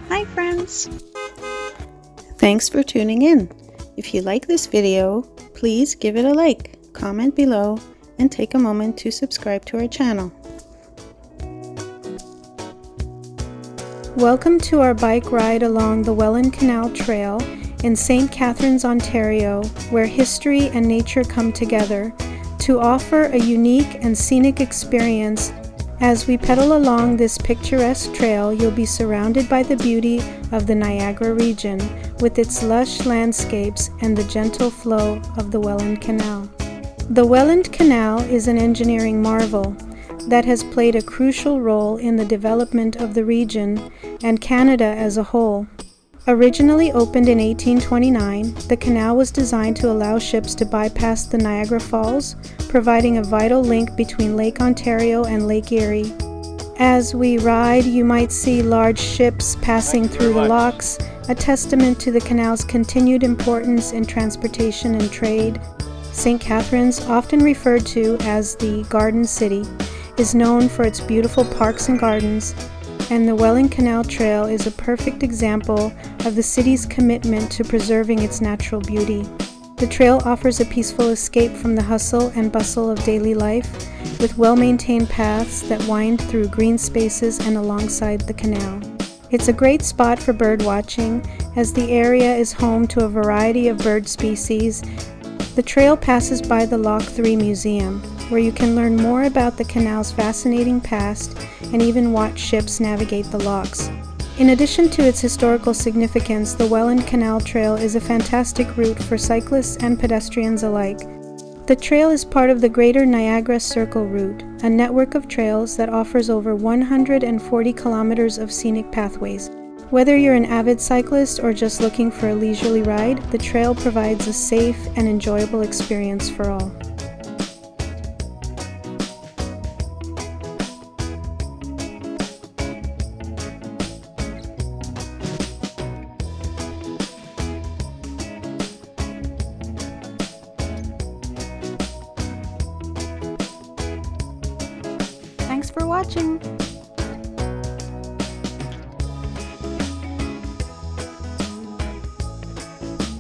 Hi friends! Thanks for tuning in. If you like this video, please give it a like, comment below, and take a moment to subscribe to our channel. Welcome to our bike ride along the Welland Canal Trail in St. Catharines, Ontario, where history and nature come together to offer a unique and scenic experience. As we pedal along this picturesque trail, you'll be surrounded by the beauty of the Niagara region with its lush landscapes and the gentle flow of the Welland Canal. The Welland Canal is an engineering marvel that has played a crucial role in the development of the region and Canada as a whole. Originally opened in 1829, the canal was designed to allow ships to bypass the Niagara Falls, providing a vital link between Lake Ontario and Lake Erie. As we ride, you might see large ships passing through the locks, a testament to the canal's continued importance in transportation and trade. St. Catharines, often referred to as the Garden City, is known for its beautiful parks and gardens, and the Welland Canal Trail is a perfect example of the city's commitment to preserving its natural beauty. The trail offers a peaceful escape from the hustle and bustle of daily life, with well-maintained paths that wind through green spaces and alongside the canal. It's a great spot for bird watching, as the area is home to a variety of bird species. The trail passes by the Loch 3 Museum, where you can learn more about the canal's fascinating past and even watch ships navigate the locks. In addition to its historical significance, the Welland Canal Trail is a fantastic route for cyclists and pedestrians alike. The trail is part of the Greater Niagara Circle Route, a network of trails that offers over 140 kilometers of scenic pathways. Whether you're an avid cyclist or just looking for a leisurely ride, the trail provides a safe and enjoyable experience for all. Thanks for watching!